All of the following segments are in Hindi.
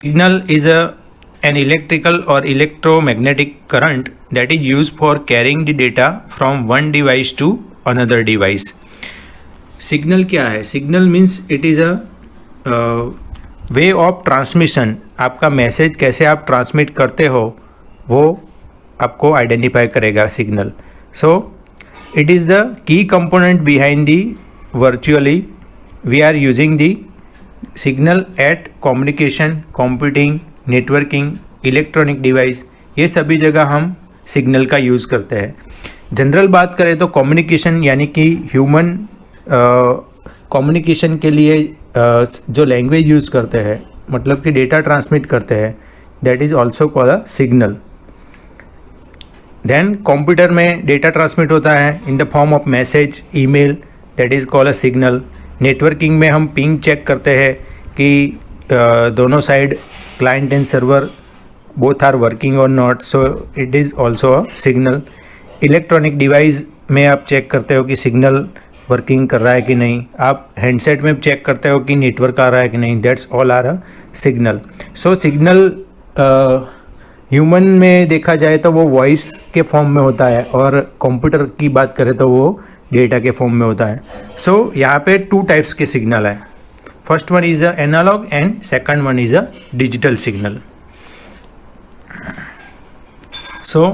Signal is an electrical or electromagnetic current that is used for carrying the data from one device to another device. Signal क्या है? Signal means it is a way of transmission. आपका मैसेज कैसे आप ट्रांसमिट करते हो वो आपको आइडेंटिफाई करेगा signal. So it is the key component behind the virtually we are using the signal at communication, computing, networking, electronic device, ये सभी जगह हम सिग्नल का यूज़ करते हैं. जनरल बात करें तो कम्युनिकेशन यानी कि ह्यूमन कम्युनिकेशन के लिए जो लैंग्वेज यूज़ करते हैं, मतलब कि डेटा ट्रांसमिट करते हैं, that is also called a signal. Then computer में डेटा ट्रांसमिट होता है in the form of message, email, that is called a signal. Networking में हम पिंग चेक करते हैं कि दोनों side client and server both are working और not, so it is also a signal. Electronic device में आप चेक करते हो कि सिग्नल वर्किंग कर रहा है कि नहीं. आप हैंडसेट में चेक करते हो कि नेटवर्क आ रहा है कि नहीं. That's all are a signal. So signal human में देखा जाए तो वो वॉइस के फॉर्म में होता है और कंप्यूटर की बात करें तो वो डेटा के फॉर्म में होता है. सो यहाँ पे टू टाइप्स के सिग्नल है. First one is a analogue and second one is a digital signal. So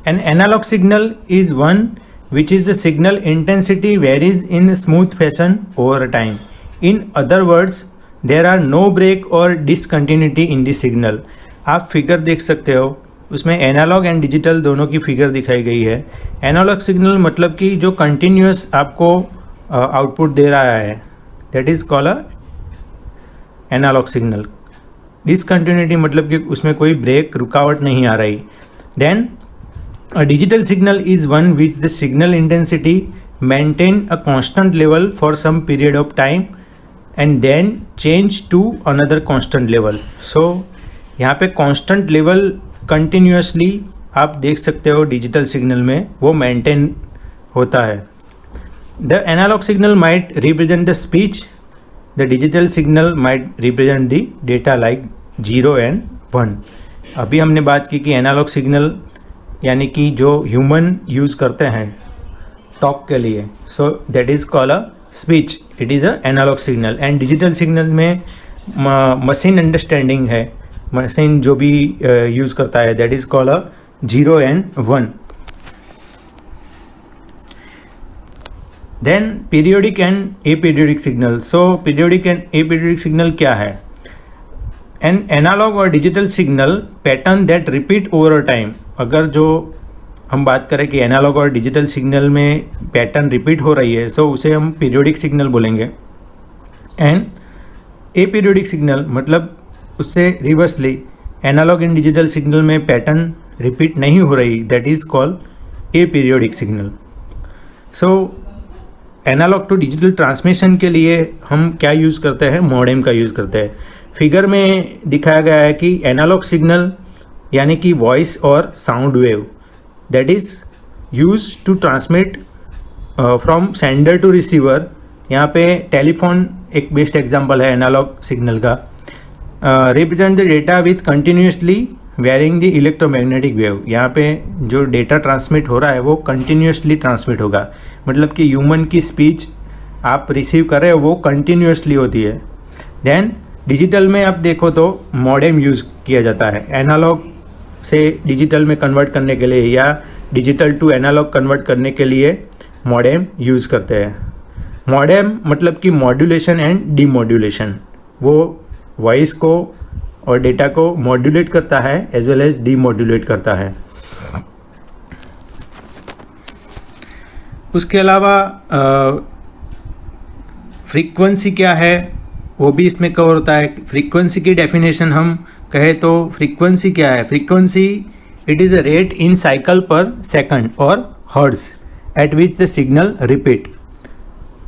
an analogue signal is one which is the signal intensity varies in a smooth fashion over time. In other words, there are no break or discontinuity in the signal. आप फिगर देख सकते हो, उसमें एनालॉग एंड डिजिटल दोनों की फिगर दिखाई गई है. एनालॉग सिग्नल मतलब कि जो कंटिन्यूस आपको आउटपुट दे रहा है, that is called a analogue signal. Discontinuity मतलब कि उसमें कोई ब्रेक, रुकावट नहीं आ रही. Then a digital signal is one which the signal intensity maintain a constant level for some period of time and then change to another constant level. So यहाँ पे constant level continuously आप देख सकते हो डिजिटल सिग्नल में वो मेंटेन होता है. The analog signal might represent the speech, the digital signal might represent the data like 0 and 1. अभी हमने बात की कि एनालॉग सिग्नल यानी कि जो ह्यूमन यूज़ करते हैं टॉक के लिए, so that is called a speech, it is a analogue signal. And digital signal में मशीन अंडरस्टैंडिंग है, मशीन जो भी यूज़ करता है, that is called a 0 and 1. Then periodic and aperiodic signal. So periodic and aperiodic signal क्या है? एन एनालॉग और digital signal pattern that repeat over a time. अगर जो हम बात करें कि एनालॉग और डिजिटल सिग्नल में पैटर्न रिपीट हो रही है, सो उसे हम पीरियोडिक सिग्नल बोलेंगे. एंड अपीरियोडिक सिग्नल मतलब उससे reversely analogue and digital signal में पैटर्न रिपीट नहीं हो रही, that is called aperiodic signal. So analogue to digital transmission के लिए हम क्या यूज़ करते हैं? मॉडेम का यूज़ करते हैं. फिगर में दिखाया गया है कि एनालॉग सिग्नल यानी कि वॉइस और sound wave that is use to transmit from sender to receiver. यहाँ पे टेलीफोन एक बेस्ट एग्जांपल है एनालॉग सिग्नल का. Represent the data with continuously varying the electromagnetic wave. यहाँ पे जो डेटा ट्रांसमिट हो रहा है वो कंटिन्यूसली ट्रांसमिट होगा, मतलब कि ह्यूमन की स्पीच आप रिसीव कर रहे हो वो कंटिन्यूसली होती है. देन डिजिटल में आप देखो तो मॉडेम यूज़ किया जाता है एनालॉग से डिजिटल में कन्वर्ट करने के लिए, या डिजिटल टू एनालॉग कन्वर्ट करने के लिए मॉडेम यूज़ करते हैं. मॉडेम मतलब कि मॉड्यूलेशन एंड डीमॉड्यूलेशन. वो वॉइस को और डेटा को मॉड्यूलेट करता है एज वेल एज डीमॉड्यूलेट करता है. उसके अलावा फ्रीक्वेंसी क्या है वो भी इसमें कवर होता है. फ्रीक्वेंसी की डेफिनेशन हम कहें तो फ्रीक्वेंसी क्या है? Frequency it is a rate in cycle per second और hertz at which the signal repeat.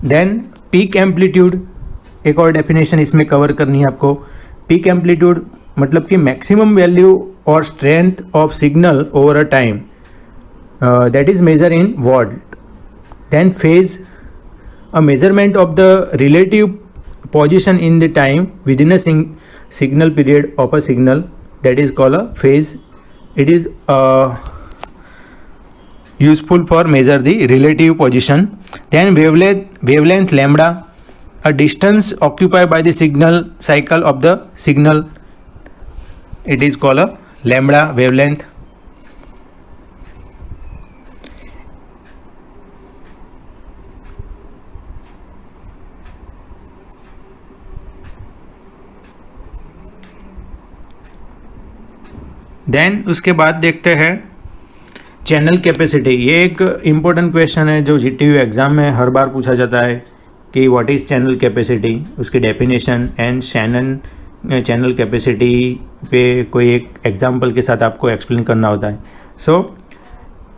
Then peak amplitude एक और डेफिनेशन इसमें कवर करनी है आपको. पीक एम्पलीट्यूड मतलब कि मैक्सिमम वैल्यू और strength of signal over a time, that is measure in watt. Then phase, a measurement of the relative position in the time within a signal period of a signal, that is called a phase. It is useful for measure the relative position. Then wavelength lambda, a distance occupied by the signal cycle of the signal, it is called a lambda wavelength. Then उसके बाद देखते हैं चैनल कैपेसिटी। ये एक इम्पोर्टेंट क्वेश्चन है जो जीटीयू एग्ज़ाम में हर बार पूछा जाता है कि व्हाट इज़ चैनल कैपेसिटी, उसकी definition and Shannon channel capacity पे कोई एक एग्जांपल के साथ आपको एक्सप्लेन करना होता है। सो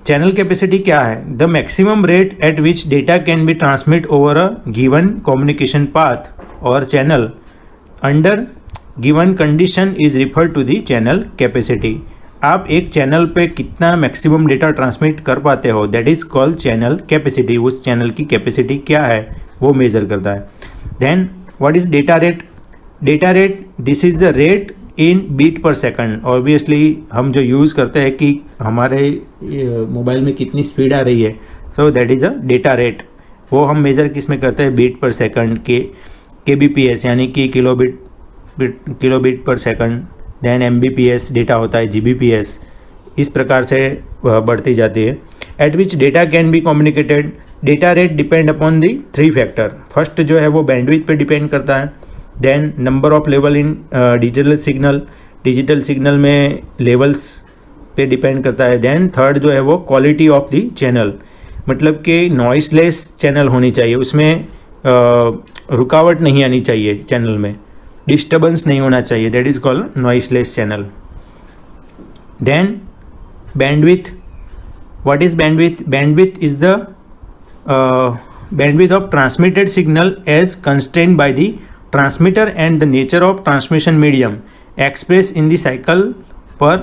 चैनल कैपेसिटी क्या है? The maximum rate at which data can be transmit over a given communication path और channel under given condition is refer to the channel capacity. आप एक चैनल पे कितना मैक्सिमम डेटा ट्रांसमिट कर पाते हो, that is called channel capacity. उस चैनल की कैपेसिटी क्या है वो मेज़र करता है। Then what is data rate? Data rate, this is the rate in bit per second. Obviously हम जो यूज़ करते हैं कि हमारे मोबाइल में कितनी स्पीड आ रही है, सो that is a data rate. वो हम मेज़र किस में करते हैं? बीट पर सेकंड के BPS यानी कि किलोबिट पर सेकंड। देन MBPS डेटा होता है, GBPS, इस प्रकार से बढ़ती जाती है। At which data can be communicated, data rate depend upon the 3 factor. First जो है वो बैंडविड्थ पे डिपेंड करता है। Then number of level in digital signal में लेवल्स पे डिपेंड करता है। देन थर्ड जो है वो क्वालिटी ऑफ दी चैनल, मतलब कि नॉइसलेस चैनल होनी चाहिए, उसमें रुकावट नहीं आनी चाहिए, चैनल में डिस्टर्बेंस नहीं होना चाहिए, that is called noiseless channel. Then bandwidth, what is bandwidth? Bandwidth is the bandwidth of transmitted signal as constrained by the transmitter and the nature of transmission medium expressed in the cycle per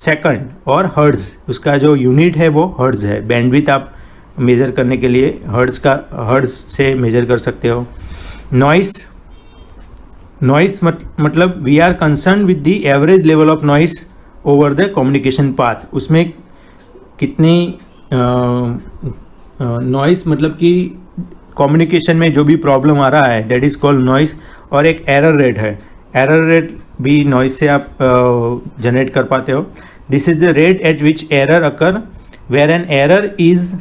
second और हर्ट्ज, उसका जो यूनिट है वो हर्ट्ज है। बैंडविड्थ आप मेज़र करने के लिए हर्ट्ज से मेज़र कर सकते हो। नॉइस मतलब we are concern with the average level of noise over the communication path. उसमें कितनी नॉइस मतलब कि कम्युनिकेशन में जो भी प्रॉब्लम आ रहा है दैट इज़ कॉल्ड नॉइस। और एक एरर रेट है, एरर रेट भी नॉइस से आप जनरेट कर पाते हो। This is the rate at which error occur where an error is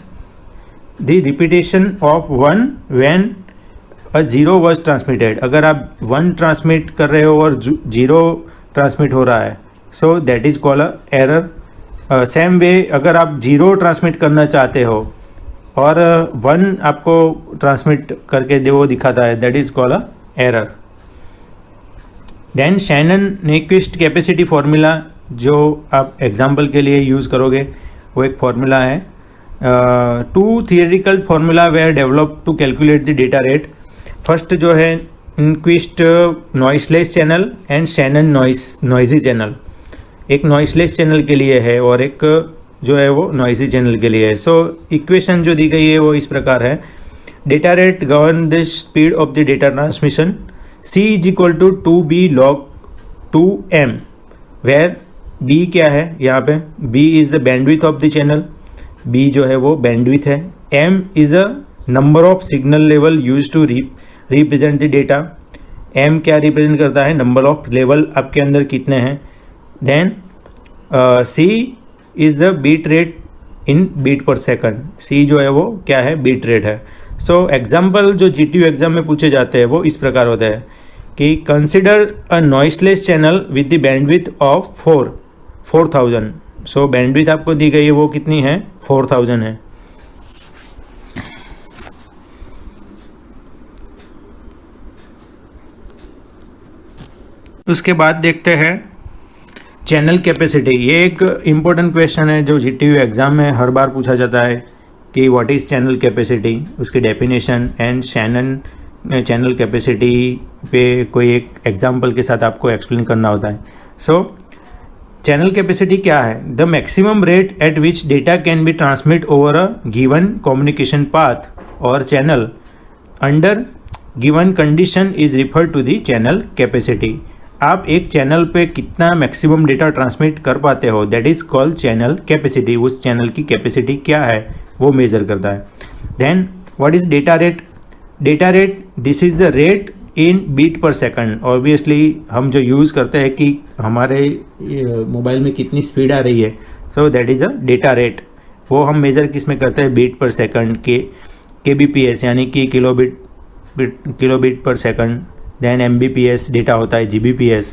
the repetition of 1 when a 0 was transmitted. अगर आप 1 ट्रांसमिट कर रहे हो और 0 ट्रांसमिट हो रहा है, so that is called a error. Same way अगर आप 0 ट्रांसमिट करना चाहते हो और 1 आपको ट्रांसमिट करके वो दिखाता है, that is called a error. Then Shannon Nyquist capacity formula जो आप एग्जांपल के लिए यूज़ करोगे वो एक फार्मूला है। 2 theoretical formula were develop to calculate the data rate. First जो है Nyquist noiseless channel and Shannon noisy channel. एक नॉइसलेस चैनल के लिए है और एक जो है वो नॉइजी चैनल के लिए है। सो इक्वेशन जो दी गई है वो इस प्रकार है। Data rate govern the speed of the data transmission, C is equal to 2B log 2M, where B क्या है यहाँ पे? B is the bandwidth of the channel, B जो है वो बैंडविड्थ है। M is a number of signal level use to represent the data. M क्या रिप्रेजेंट करता है? नंबर ऑफ लेवल आपके अंदर कितने हैं। Then C is the bit rate in bit per second. C जो है वो क्या है? बीट रेट है। सो एग्जाम्पल जो GTU एग्जाम में पूछे जाते हैं वो इस प्रकार होता है कि consider a noiseless channel with the bandwidth of 4000। So bandwidth आपको दी गई है वो कितनी है? 4000 है। उसके बाद देखते हैं चैनल कैपेसिटी। ये एक इम्पोर्टेंट क्वेश्चन है जो GTU एग्ज़ाम में हर बार पूछा जाता है कि व्हाट इज़ चैनल कैपेसिटी, उसकी definition and Shannon channel capacity पे कोई एक एग्जांपल के साथ आपको एक्सप्लेन करना होता है। सो चैनल कैपेसिटी क्या है? The maximum rate at which data can be transmit over a given communication path और channel under given condition is refer to the channel capacity. आप एक चैनल पे कितना मैक्सिमम डेटा ट्रांसमिट कर पाते हो, that is called channel capacity. उस चैनल की कैपेसिटी क्या है वो मेज़र करता है। Then what is data rate? Data rate, this is the rate in bit per second. Obviously हम जो यूज़ करते हैं कि हमारे मोबाइल में कितनी स्पीड आ रही है, सो that is a data rate. वो हम मेज़र किस में करते हैं? बीट पर सेकंड के बी पी एस यानी कि किलोबिट पर सेकंड। देन MBPS डेटा होता है, GBPS,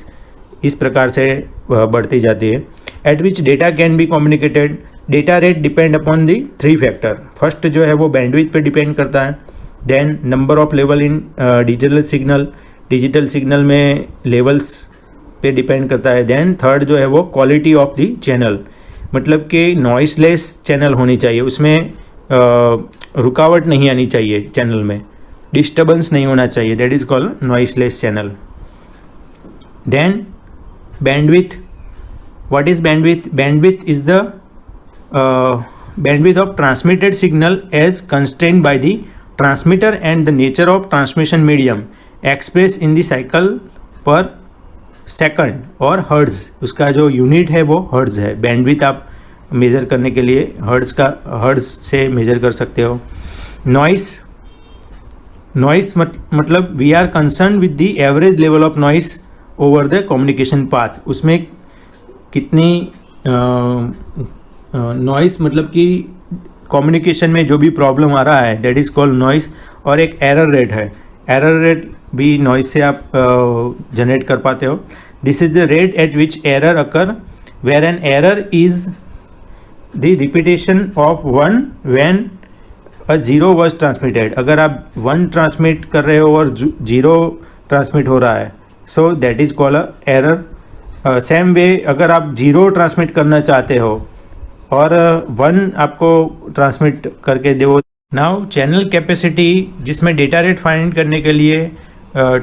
इस प्रकार से बढ़ती जाती है। At which data can be communicated. Data rate depend upon the 3 factor. First जो है वो बैंडविड्थ पे डिपेंड करता है। Then number of level in digital signal, digital signal में लेवल्स पे डिपेंड करता है। देन थर्ड जो है वो क्वालिटी ऑफ दी चैनल, मतलब कि नॉइसलेस चैनल होनी चाहिए, उसमें रुकावट नहीं आनी चाहिए, चैनल में डिस्टर्बेंस नहीं होना चाहिए, that is called noiseless channel. Then bandwidth, what is bandwidth? Bandwidth is the bandwidth of transmitted signal as constrained by the transmitter and the nature of transmission medium expressed in the cycle per second और हर्ट्ज। उसका जो यूनिट है वो हर्ट्ज है। बैंडविथ आप मेज़र करने के लिए हर्ट्ज से मेज़र कर सकते हो। नॉइस मतलब we are concern with the average level of noise over the communication path. उसमें कितनी नॉइस मतलब कि कम्युनिकेशन में जो भी प्रॉब्लम आ रहा है, दैट इज़ कॉल्ड नॉइस। और एक एरर रेट है, एरर रेट भी नॉइस से आप जनरेट कर पाते हो। This is the rate at which error occur where an error is the repetition of 1 when a 0 was transmitted. अगर आप 1 ट्रांसमिट कर रहे हो और 0 ट्रांसमिट हो रहा है, so that is called a error. Same way अगर आप 0 ट्रांसमिट करना चाहते हो और 1 आपको ट्रांसमिट करके दो। नाउ चैनल कैपेसिटी, जिसमें डेटा रेट फाइंड करने के लिए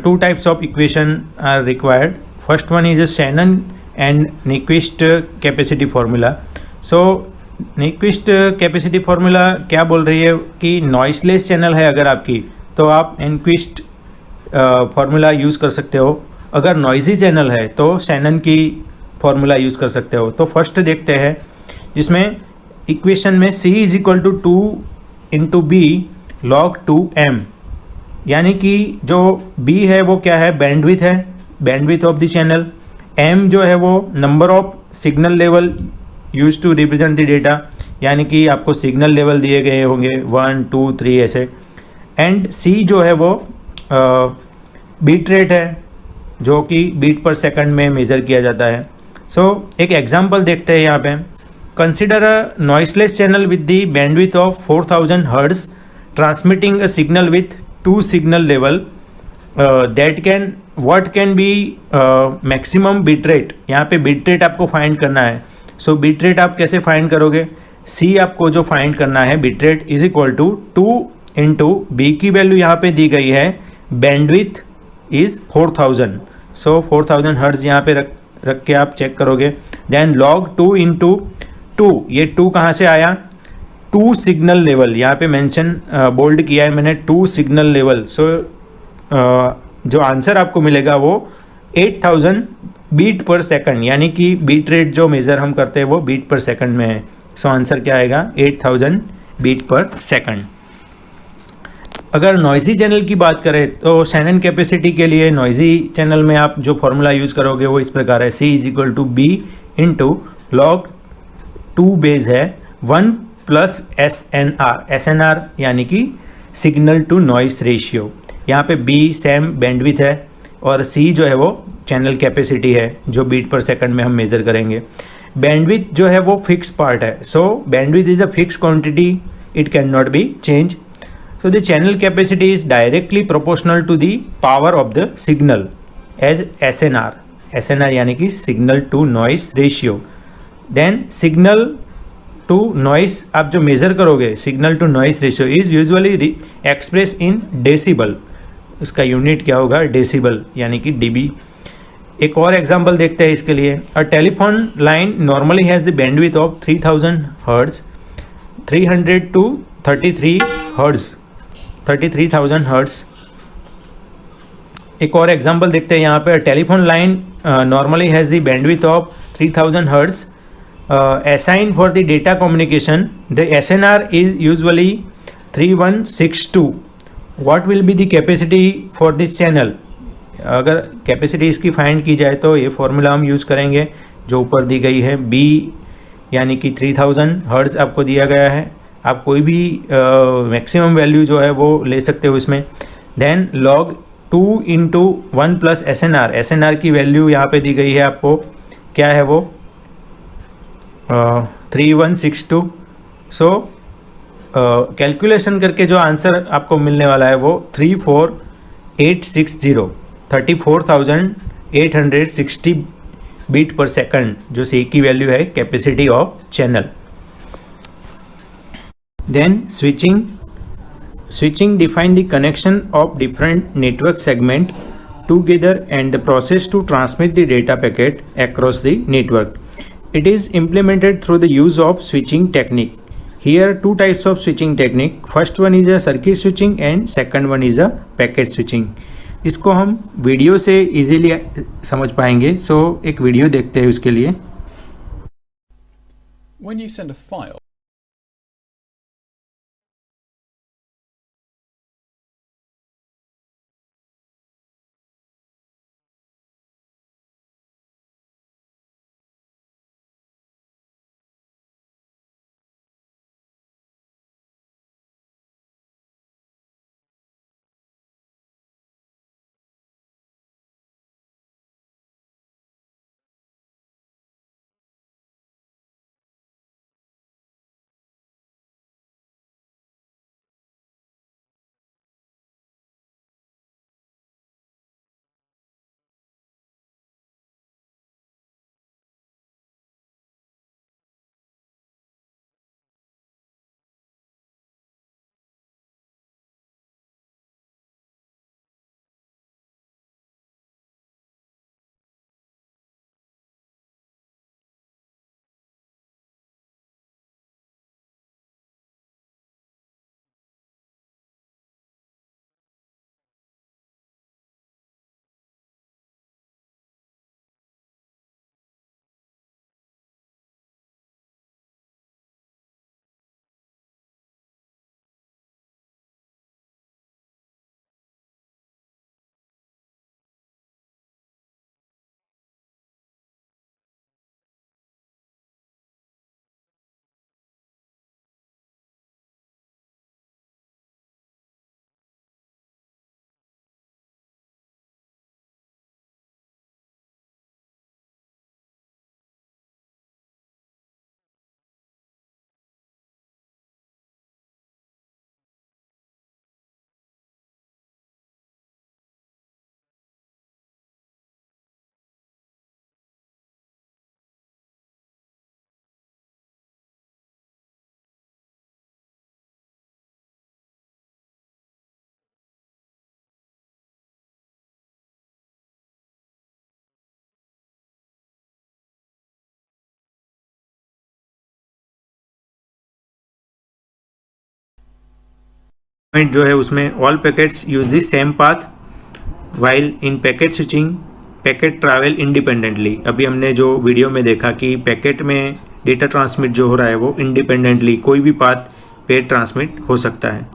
2 types of equation are required. First one is a Shannon and Nyquist capacity formula. So Nyquist capacity formula क्या बोल रही है कि नॉइसलेस चैनल है अगर आपकी, तो आप न्यक्विस्ट फार्मूला यूज़ कर सकते हो। अगर नॉइजी चैनल है तो शैनन की फार्मूला यूज़ कर सकते हो। तो फर्स्ट देखते हैं, जिसमें इक्वेशन में C is equal to 2 into B log 2m, यानी कि जो B है वो क्या है? बैंडविथ है, bandwidth of the channel. M जो है वो number of signal level use to represent the data, यानी कि आपको सिग्नल लेवल दिए गए होंगे 1 2 3 ऐसे। एंड C जो है वो बीट रेट है, जो कि बीट पर सेकंड में मेज़र किया जाता है। सो एक एग्जांपल देखते हैं यहाँ पे। Consider a noiseless channel with the bandwidth of 4000 Hz transmitting a signal with 2 signal level what can be maximum bit rate। यहाँ पे bit rate आपको फाइंड करना है। सो bit rate आप कैसे फाइंड करोगे? C आपको जो फाइंड करना है bit rate is equal to 2 into B की वैल्यू यहाँ पे दी गई है, बैंडविथ इज 4000। सो 4000 हर्ट्ज यहाँ पे रख के आप चेक करोगे। देन log 2 इंटू 2, ये 2 कहाँ से आया? 2 सिग्नल लेवल, यहाँ पे मेंशन बोल्ड किया है मैंने, 2 सिग्नल लेवल। सो जो आंसर आपको मिलेगा वो 8000 बीट पर सेकंड, यानी कि बीट रेट जो मेज़र हम करते हैं वो बीट पर सेकंड में है। सो आंसर क्या आएगा? 8000 बीट पर सेकंड। अगर नॉइजी चैनल की बात करें तो शैनन कैपेसिटी के लिए नॉइजी चैनल में आप जो फॉर्मूला यूज़ करोगे वो इस प्रकार है। C is equal to B into log 2 base है 1 प्लस SNR यानी कि सिग्नल टू नॉइस रेशियो। यहाँ पे B सेम बैंडविथ है और C जो है वो चैनल कैपेसिटी है, जो बीट पर सेकंड में हम मेज़र करेंगे। बैंडविथ जो है वो फिक्स पार्ट है। So bandwidth is a fix quantity, it can not be change. So the channel capacity is directly proportional to the power of the signal as SNR यानी कि signal to noise ratio. Then signal to noise आप जो मेज़र करोगे, signal to noise ratio is usually express in decibel. इसका यूनिट क्या होगा? डेसिबल यानी कि dB। एक और एग्जांपल देखते हैं इसके लिए। A telephone line normally has the bandwidth of 3000 hertz 300 to 33,000 hertz. एक और एग्जांपल देखते हैं यहाँ पे। Telephone line normally has the bandwidth of 3000 hertz. Assigned for the data communication, the SNR is usually 3162. What will be the capacity for this channel? अगर कैपेसिटी इसकी फाइंड की जाए तो ये फॉर्मूला हम यूज़ करेंगे जो ऊपर दी गई है, B यानी कि 3000 हर्ट्ज़ आपको दिया गया है। आप कोई भी मैक्सिमम वैल्यू जो है वो ले सकते हो इसमें। Then log 2 into 1 plus S N R की वैल्यू यहाँ पे दी गई है आपको, क्या है वो 3162। सो कैलकुलेशन करके जो आंसर आपको मिलने वाला है वो 34860 34,860 बीट पर सेकंड, जो सी की वैल्यू है capacity of channel. Then switching define the connection of different network segment together and the process to transmit the data packet across the network. It is implemented through the use of switching technique. Here two types of switching technique. First one is a circuit switching and second one is a packet switching. इसको हम वीडियो से इजीली समझ पाएंगे, सो एक वीडियो देखते हैं उसके लिए। When you send a file, जो है उसमें all packets use the same path, while in packet switching packet travel independently. अभी हमने जो वीडियो में देखा कि पैकेट में डेटा ट्रांसमिट जो हो रहा है वो इंडिपेंडेंटली कोई भी पाथ पे ट्रांसमिट हो सकता है।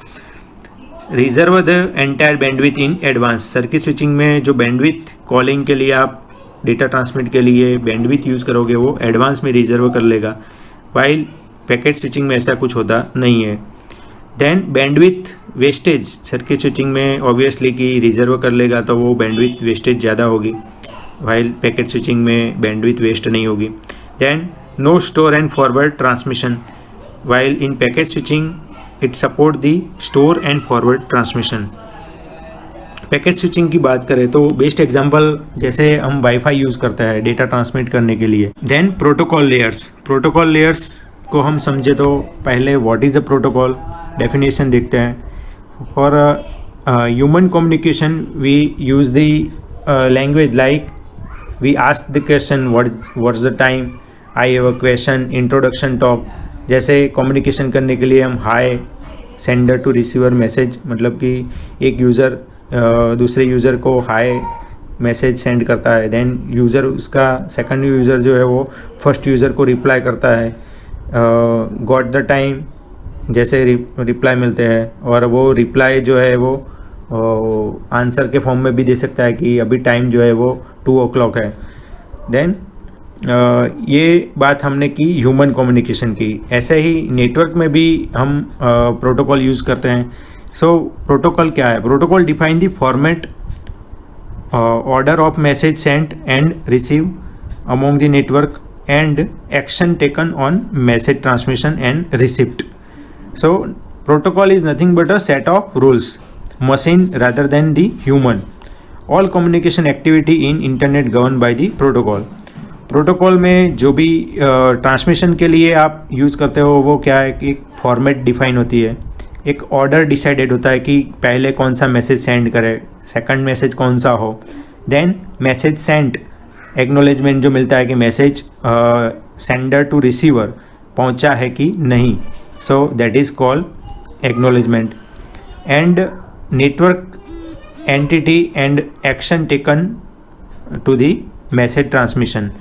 Reserve the entire bandwidth in advance. Circuit switching में जो बैंडविथ कॉलिंग के लिए आप डेटा ट्रांसमिट के लिए बैंडविथ यूज़ करोगे वो एडवांस में रिजर्व कर लेगा, वाइल पैकेट स्विचिंग में ऐसा कुछ होता नहीं है। Then bandwidth wastage, circuit switching में ऑब्वियसली कि रिजर्व कर लेगा तो वो बैंडविथ वेस्टेज ज़्यादा होगी, वाइल पैकेट स्विचिंग में बैंडविथ वेस्ट नहीं होगी। Then no store and forward transmission, while in packet switching it support the store and forward transmission. Packet switching की बात करें तो बेस्ट एग्जांपल जैसे हम वाईफाई यूज़ करते हैं डेटा ट्रांसमिट करने के लिए। देन प्रोटोकॉल लेयर्स को हम समझे तो पहले what is the protocol definition देखते हैं। For human communication we use the language like we ask the question what's the time, I have a question, introduction talk. जैसे कम्युनिकेशन करने के लिए हम hi, sender to receiver message, मतलब कि एक यूज़र दूसरे यूज़र को हाय मैसेज सेंड करता है, देन यूज़र उसका सेकंड यूज़र जो है वो फर्स्ट यूज़र को रिप्लाई करता है, गॉट द टाइम जैसे रिप्लाई मिलते हैं, और वो रिप्लाई जो है वो आंसर के फॉर्म में भी दे सकता है कि अभी टाइम जो है वो 2 o'clock है। देन ये बात हमने की ह्यूमन कम्युनिकेशन की। ऐसे ही नेटवर्क में भी हम प्रोटोकॉल यूज़ करते हैं। सो प्रोटोकॉल क्या है? Protocol define the format order of message sent and received among the network and action taken on message transmission and receipt. So protocol is nothing but a set of rules, machine rather than the human. All communication activity in internet governed by the protocol. Protocol में जो भी ट्रांसमिशन के लिए आप यूज़ करते हो वो क्या है कि एक फॉर्मेट डिफाइन होती है, एक ऑर्डर डिसाइडेड होता है कि पहले कौन सा मैसेज सेंड करे, सेकंड मैसेज कौन सा हो, देन मैसेज सेंड एक्नॉलेजमेंट जो मिलता है कि मैसेज सेंडर टू रिसीवर पहुंचा है कि नहीं, so that is called acknowledgement. And network entity and action taken to the message transmission.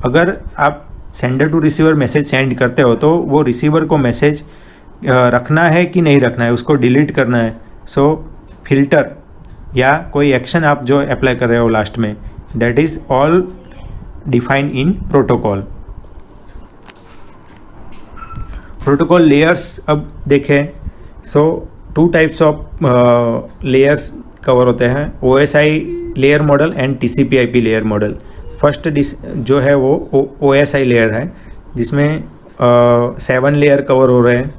अगर आप sender to receiver message send करते हो तो वो रिसीवर को मैसेज रखना है कि नहीं रखना है, उसको डिलीट करना है, सो फिल्टर या कोई एक्शन आप जो अप्लाई कर रहे हो लास्ट में, that is all defined in protocol. Protocol layers अब देखें, सो 2 टाइप्स ऑफ लेयर्स कवर होते हैं, OSI layer model and TCP/IP layer model. First जो है वो OSI लेयर है जिसमें 7 लेयर कवर हो रहे हैं,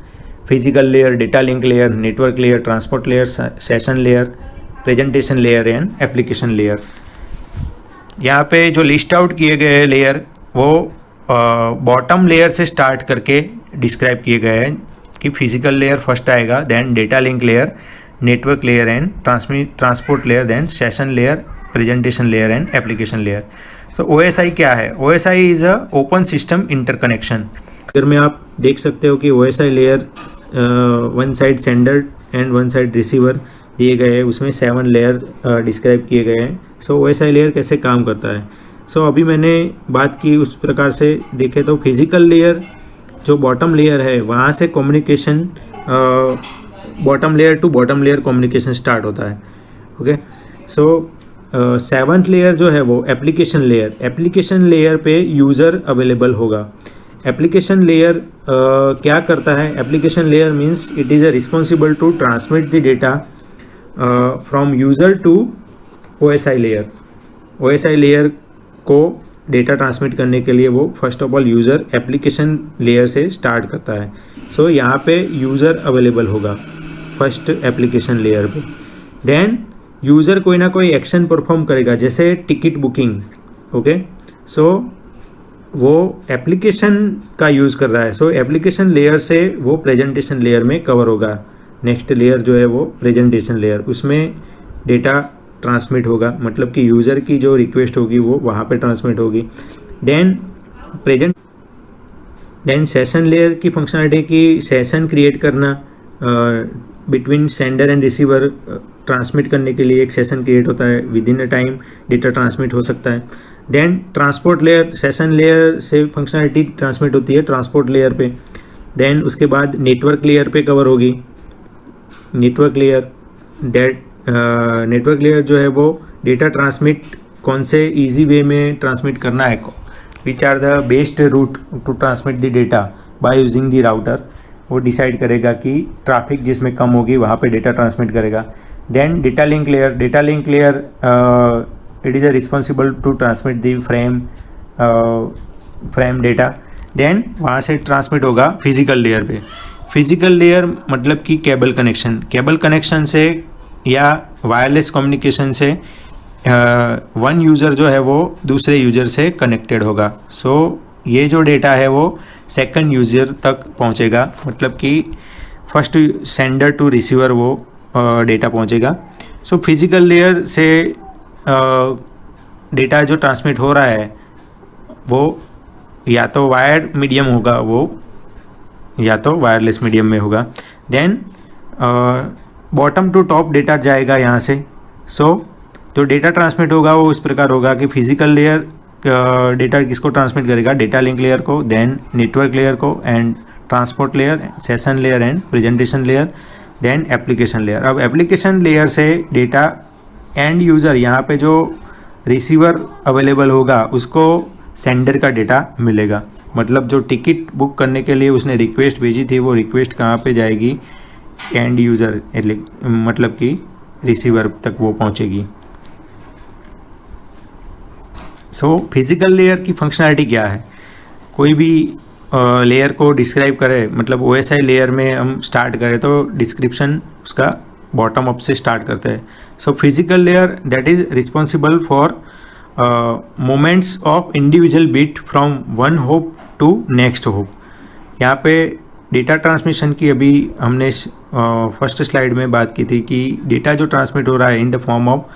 physical layer, data link layer, network layer, transport layer, session layer, presentation layer and application layer. यहाँ पे जो लिस्ट आउट किए गए लेयर वो बॉटम लेयर से स्टार्ट करके डिस्क्राइब किए गए हैं कि फिजिकल लेयर फर्स्ट आएगा, then data link layer, network layer and transport layer, then session layer, presentation layer and application layer. So OSI क्या है? OSI is a open system interconnection. अगर में आप देख सकते हो कि OSI layer one side sender and one side receiver दिए गए हैं, उसमें 7 लेयर डिस्क्राइब किए गए हैं। सो OSI लेयर कैसे काम करता है? सो अभी मैंने बात की उस प्रकार से देखे तो फिजिकल लेयर जो बॉटम लेयर है वहाँ से communication bottom layer to bottom layer communication start होता है। ओके, सो 7th लेयर जो है वो एप्लीकेशन लेयर। एप्लीकेशन लेयर पे यूज़र अवेलेबल होगा। एप्लीकेशन लेयर क्या करता है? Application layer means it is a responsible to transmit the data from user to OSI layer. OSI layer को डेटा ट्रांसमिट करने के लिए वो first of all user application layer से स्टार्ट करता है। सो यहाँ पे यूज़र अवेलेबल होगा फर्स्ट एप्लीकेशन लेयर पे। देन यूज़र कोई ना कोई एक्शन परफॉर्म करेगा, जैसे टिकट बुकिंग। ओके, सो वो एप्लीकेशन का यूज़ कर रहा है, सो एप्लीकेशन लेयर से वो प्रेजेंटेशन लेयर में कवर होगा। नेक्स्ट लेयर जो है वो प्रेजेंटेशन लेयर, उसमें डेटा ट्रांसमिट होगा, मतलब कि यूज़र की जो रिक्वेस्ट होगी वो वहाँ पे ट्रांसमिट होगी। देन सेशन लेयर की फंक्शनलिटी की सेशन क्रिएट करना between sender and receiver, transmit करने के लिए एक सेशन क्रिएट होता है, within a time data transmit हो सकता है। Then transport layer, session layer से फंक्शनलिटी ट्रांसमिट होती है ट्रांसपोर्ट लेयर पे। देन उसके बाद नेटवर्क लेयर पे कवर होगी। नेटवर्क लेयर नेटवर्क लेयर जो है वो डेटा ट्रांसमिट कौन से इजी वे में ट्रांसमिट करना है, which are the best route to transmit the data by using the router, वो डिसाइड करेगा कि ट्रैफिक जिसमें कम होगी वहाँ पे डेटा ट्रांसमिट करेगा। Then data link layer it is responsible to transmit the frame data। Then वहाँ से ट्रांसमिट होगा फिजिकल लेयर पे। फिजिकल लेयर मतलब कि केबल कनेक्शन से या वायरलेस कम्युनिकेशन से वन यूज़र जो है वो दूसरे यूज़र से कनेक्टेड होगा। सो ये जो डेटा है वो सेकंड यूज़र तक पहुँचेगा, मतलब कि फर्स्ट सेंडर टू रिसीवर वो डेटा पहुँचेगा। सो फिजिकल लेयर से डेटा जो ट्रांसमिट हो रहा है वो या तो वायर्ड मीडियम होगा वो, या तो वायरलेस मीडियम में होगा। Then bottom to top data जाएगा यहाँ से। सो जो डेटा ट्रांसमिट होगा वो इस प्रकार होगा कि फिजिकल लेयर डेटा किसको ट्रांसमिट करेगा, डेटा लिंक लेयर को, देन नेटवर्क लेयर को, and transport layer, session layer and presentation layer, then application layer. अब एप्लीकेशन लेयर से डेटा एंड यूज़र, यहाँ पे जो रिसीवर अवेलेबल होगा उसको सेंडर का डेटा मिलेगा। मतलब जो टिकट बुक करने के लिए उसने रिक्वेस्ट भेजी थी वो रिक्वेस्ट कहाँ पे जाएगी, एंड यूज़र मतलब कि रिसीवर तक वो पहुँचेगी। सो फिजिकल लेयर की फंक्शनैलिटी क्या है, कोई भी लेयर को डिस्क्राइब करें, मतलब OSI लेयर में हम स्टार्ट करें तो डिस्क्रिप्शन उसका बॉटम अप से स्टार्ट करते हैं। So physical layer that is responsible for moments of individual bit from one hop to next hop. यहाँ पे डेटा ट्रांसमिशन की अभी हमने फर्स्ट स्लाइड में बात की थी कि डेटा जो ट्रांसमिट हो रहा है in the form of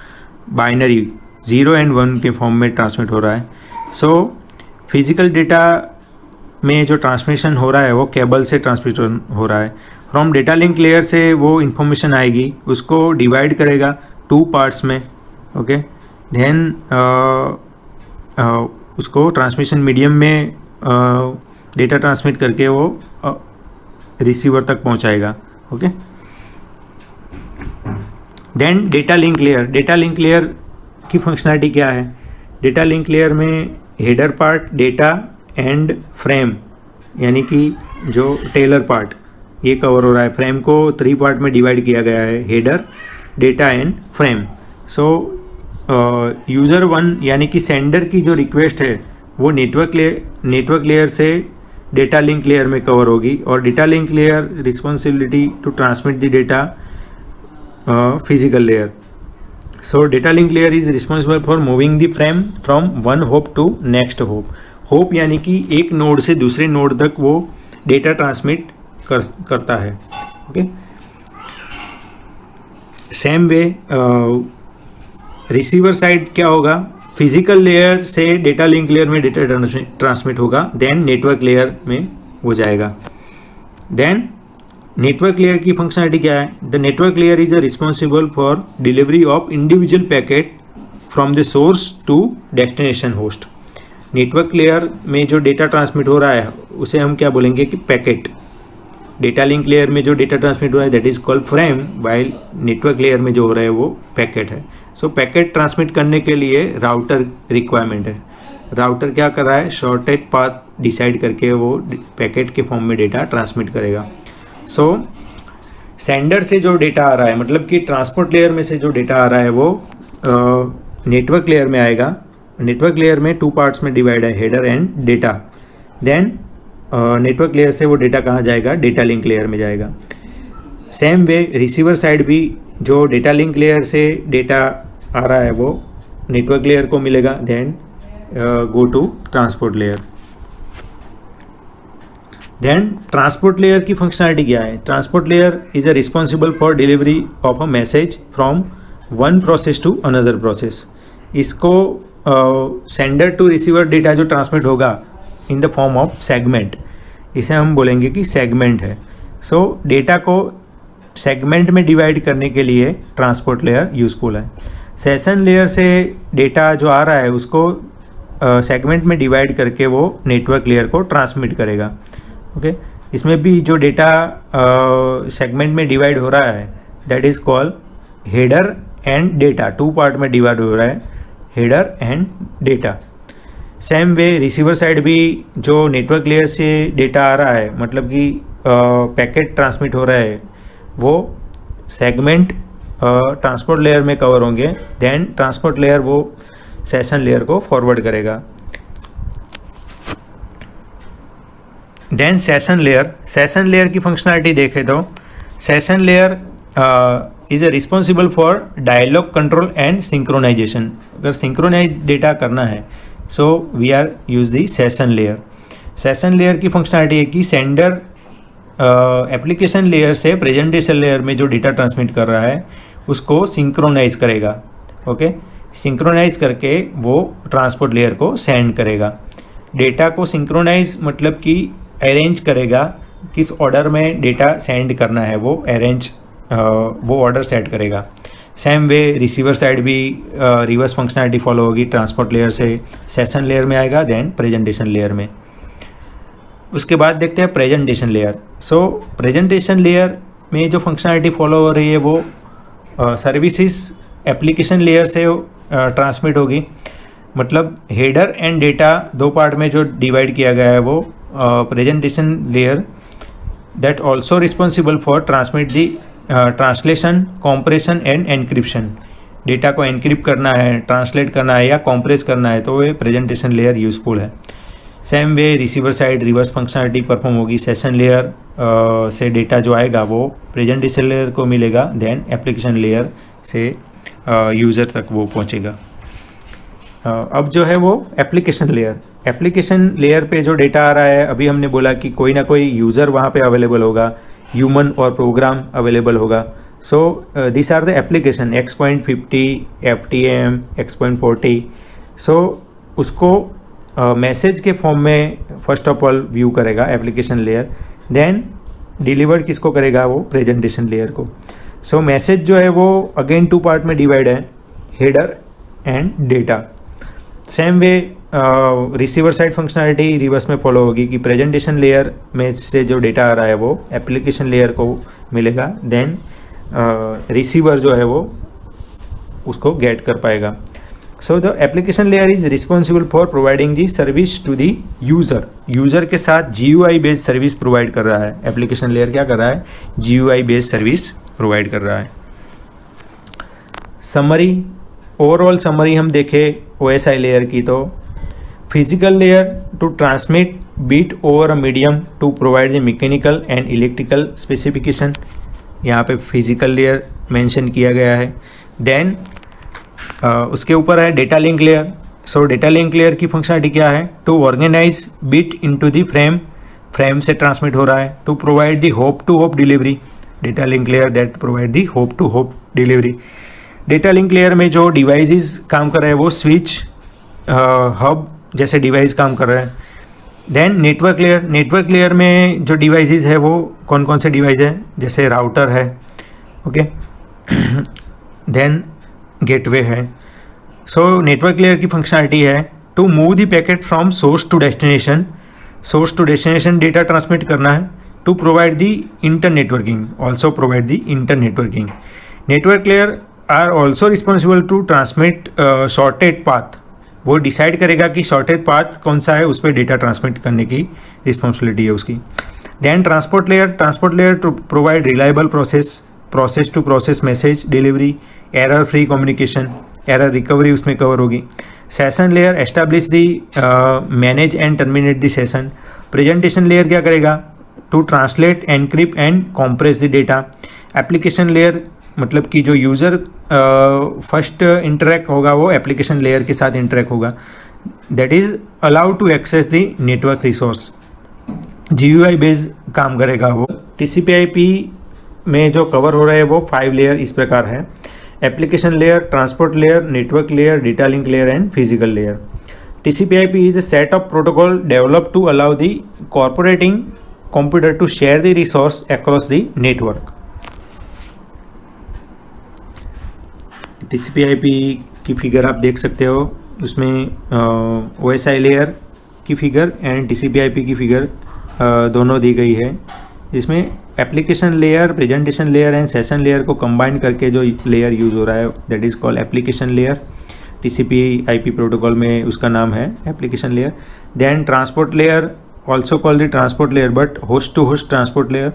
binary 0 and 1 के फॉर्म में ट्रांसमिट हो रहा है। सो फिजिकल डेटा में जो ट्रांसमिशन हो रहा है वो केबल से ट्रांसमिट हो रहा है। फ्रॉम डेटा लिंक लेयर से वो इन्फॉर्मेशन आएगी, उसको डिवाइड करेगा 2 पार्ट्स में, ओके। देन उसको ट्रांसमिशन मीडियम में डेटा ट्रांसमिट करके वो रिसीवर तक पहुंचाएगा, okay. Then data link layer की फंक्शनैलिटी क्या है, डेटा लिंक लेयर में header part, data and frame, यानी कि जो टेलर पार्ट ये कवर हो रहा है। फ्रेम को 3 पार्ट में डिवाइड किया गया है, header, data and frame. So user 1 यानी कि सेंडर की जो रिक्वेस्ट है वो नेटवर्क लेयर से डेटा लिंक लेयर में कवर होगी, और data link layer responsibility to transmit the data physical layer. So data link layer is responsible for moving the frame from one hop to next hop यानी कि एक नोड से दूसरे नोड तक वो डेटा ट्रांसमिट करता है, okay. Same way receiver side क्या होगा, फिजिकल लेयर से डेटा लिंक लेयर में डेटा ट्रांसमिट होगा, देन नेटवर्क लेयर में वो जाएगा। देन नेटवर्क लेयर की फंक्शनलिटी क्या है, the network layer is responsible for delivery of individual packet from the source to destination host. Network layer में जो डेटा ट्रांसमिट हो रहा है उसे हम क्या बोलेंगे कि पैकेट। डेटा लिंक लेयर में जो डेटा ट्रांसमिट हो रहा है that is called frame, while network layer में जो हो रहा है वो पैकेट है। सो पैकेट ट्रांसमिट करने के लिए राउटर रिक्वायरमेंट है। राउटर क्या कर रहा है, शॉर्टेज पाथ डिसाइड करके वो पैकेट के फॉर्म में डेटा ट्रांसमिट करेगा। सो सेंडर से जो डेटा आ रहा है, मतलब कि ट्रांसपोर्ट लेयर में से जो डेटा आ रहा है वो नेटवर्क लेयर में आएगा। नेटवर्क लेयर में 2 पार्ट्स में डिवाइड है, header and data. Then network layer से वो डेटा कहाँ जाएगा, डेटा लिंक लेयर में जाएगा। सेम वे रिसीवर साइड भी जो डेटा लिंक लेयर से डेटा आ रहा है वो नेटवर्क लेयर को मिलेगा, then go to transport layer. Then transport layer की फंक्शनलिटी क्या है, transport layer is a responsible for delivery of a message from one process to another process. इसको सेंडर टू रिसीवर डेटा जो ट्रांसमिट होगा in the form of segment, इसे हम बोलेंगे कि सेगमेंट है। सो डेटा को सेगमेंट में डिवाइड करने के लिए ट्रांसपोर्ट लेयर यूज़फुल है। सेशन लेयर से डेटा जो आ रहा है उसको सेगमेंट में डिवाइड करके वो नेटवर्क लेयर को ट्रांसमिट करेगा, ओके। इसमें भी जो डेटा सेगमेंट में डिवाइड हो रहा है that is called header and data. 2 part में डिवाइड हो रहा है, header and data. Same way receiver side भी जो नेटवर्क लेयर से डेटा आ रहा है, मतलब कि पैकेट ट्रांसमिट हो रहा है, वो सेगमेंट ट्रांसपोर्ट लेयर में कवर होंगे, देन ट्रांसपोर्ट लेयर वो सेशन लेयर को फॉरवर्ड करेगा। देन सेशन लेयर की फंक्शनलिटी देखें तो session layer is a responsible for dialogue control and synchronization. अगर सिंक्रोनाइज डेटा करना है so we are use the session layer. Session layer की फंक्शनलिटी है कि सेंडर एप्लीकेशन लेयर से प्रेजेंटेशन लेयर में जो डेटा ट्रांसमिट कर रहा है उसको सिंक्रोनाइज करेगा, ओके। सिंक्रोनाइज करके वो ट्रांसपोर्ट लेयर को सेंड करेगा। डेटा को सिंक्रोनाइज मतलब कि अरेंज करेगा, किस ऑर्डर में डेटा सेंड करना है वो ऑर्डर सेट करेगा। सेम वे रिसीवर साइड भी रिवर्स फंक्शनैलिटी फॉलो होगी, ट्रांसपोर्ट लेयर से सेशन लेयर में आएगा, देन प्रेजेंटेशन लेयर में। उसके बाद देखते हैं प्रेजेंटेशन लेयर। सो प्रेजेंटेशन लेयर में जो फंक्शनैलिटी फॉलो हो रही है वो सर्विसेज एप्लीकेशन लेयर से ट्रांसमिट होगी। मतलब हेडर एंड डेटा दो पार्ट में जो डिवाइड किया गया है वो presentation layer that also responsible for transmit the translation, compression end encryption. Data को एनक्रिप्ट करना है, ट्रांसलेट करना है या कॉम्प्रेस करना है तो ये प्रेजेंटेशन लेयर यूज़फुल है। Same way receiver side reverse functionality perform होगी। सेशन लेयर से डेटा जो आएगा वो प्रेजेंटेशन लेयर को मिलेगा, देन एप्लीकेशन लेयर से यूज़र तक वो पहुंचेगा। अब जो है वो एप्लीकेशन लेयर पे जो डेटा आ रहा है, अभी हमने बोला कि कोई ना कोई यूज़र वहाँ पे अवेलेबल होगा, ह्यूमन और प्रोग्राम अवेलेबल होगा। So this are the application X.50, FTM, X.40। सो उसको मैसेज के फॉर्म में फर्स्ट ऑफ ऑल व्यू करेगा एप्लीकेशन लेयर, देन डिलीवर किसको करेगा वो प्रेजेंटेशन लेयर को। सो मैसेज जो है वो अगेन टू पार्ट में डिवाइड है, header and data. Same way receiver side functionality reverse में फॉलो होगी कि प्रेजेंटेशन लेयर में से जो डेटा आ रहा है वो एप्लीकेशन लेयर को मिलेगा, देन रिसीवर जो है वो उसको गेट कर पाएगा। So the application layer is responsible for providing the service to the user के साथ GUI बेस्ड सर्विस प्रोवाइड कर रहा है। एप्लीकेशन लेयर क्या कर रहा है, GUI बेस्ड सर्विस प्रोवाइड कर रहा है। समरी, ओवरऑल समरी हम देखें OSI लेयर की तो physical layer to transmit bit over a medium to provide the mechanical and electrical specification. यहाँ पे फिजिकल लेयर मेंशन किया गया है। देन उसके ऊपर है data link layer. So data link layer की फंक्शनलिटी क्या है, to organize bit into the frame से ट्रांसमिट हो रहा है, to provide the hop to hop delivery. Data link layer that provide the hop to hop delivery. Data link layer में जो डिवाइसेस काम कर रहे हैं वो स्विच, हब जैसे डिवाइस काम कर रहे हैं। देन नेटवर्क लेयर में जो डिवाइसेस है वो कौन कौन से डिवाइस है, जैसे राउटर है, ओके, देन गेटवे है। सो नेटवर्क लेयर की फंक्शनलिटी है to move the packet from source to destination data transmit करना है, to provide the inter networking, also provide the inter networking. Network layer are also responsible to transmit shorted path. वो डिसाइड करेगा कि शॉर्टेज पाथ कौन सा है, उस पर डेटा ट्रांसमिट करने की रिस्पॉन्सिबिलिटी है उसकी। Then transport layer to provide reliable process to process message delivery, error free communication, error recovery उसमें कवर होगी। Session layer establish the manage and terminate the session. Presentation layer क्या करेगा, to translate, encrypt and compress the data. Application layer मतलब कि जो यूज़र फर्स्ट इंटरेक्ट होगा वो एप्लीकेशन लेयर के साथ इंटरेक्ट होगा, that is allowed to access the network resource. GUI based काम करेगा वो। TCP/IP में जो कवर हो रहा है वो 5 लेयर इस प्रकार है, application layer, transport layer, network layer, data link layer and physical layer. TCP/IP is a set of protocol developed to allow the cooperating computer to share the resource across the network। TCP/IP की फिगर आप देख सकते हो, उसमें OSI लेयर की फिगर एंड TCP/IP की फिगर दोनों दी गई है, जिसमें application layer, presentation layer and session layer को कंबाइन करके जो लेयर यूज़ हो रहा है that is called application layer. TCP/IP protocol में उसका नाम है application layer. Then transport layer also called the transport layer but host to host transport layer.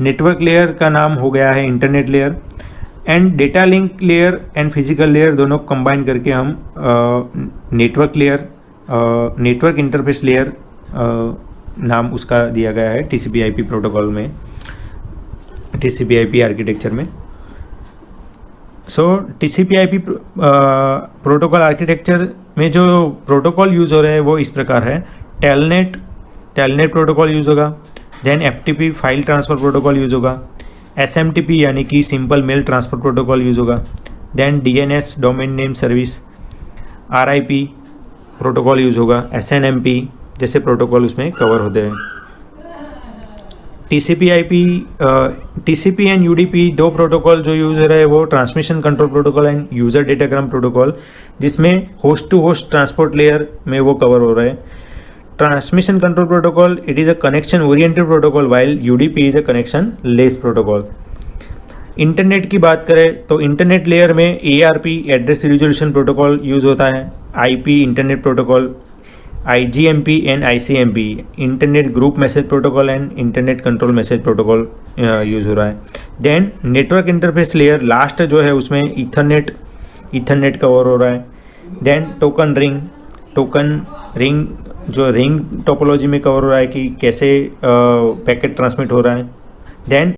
Network layer का नाम हो गया है internet layer. And data link layer and physical layer दोनों कंबाइन करके हम network layer, network interface layer नाम उसका दिया गया है TCP/IP प्रोटोकॉल में, TCP/IP आर्किटेक्चर में। सो TCP/IP प्रोटोकॉल आर्किटेक्चर में जो प्रोटोकॉल यूज़ हो रहे हैं वो इस प्रकार है। टेलनेट प्रोटोकॉल यूज़ होगा, then FTP file transfer protocol use होगा, SMTP यानी कि simple mail transfer protocol use होगा, then DNS domain name service, RIP protocol use होगा, SNMP जैसे प्रोटोकॉल उसमें कवर होते हैं। टीसीपी एंड यूडीपी दो प्रोटोकॉल जो यूज़ हो रहा है वो transmission control protocol and user datagram protocol, जिसमें host to host transport layer में वो कवर हो रहा है. Transmission control protocol, it is a connection oriented protocol while UDP is a connectionless protocol. Internet की बात करें तो इंटरनेट लेयर में ARP address resolution protocol use होता है, IP internet protocol, IGMP and ICMP internet group message protocol and internet control message protocol use हो रहा है. Then network interface layer last जो है उसमें ईथरनेट कवर हो रहा है. देन टोकन रिंग जो रिंग टोपोलॉजी में कवर हो रहा है कि कैसे पैकेट ट्रांसमिट हो रहा है. देन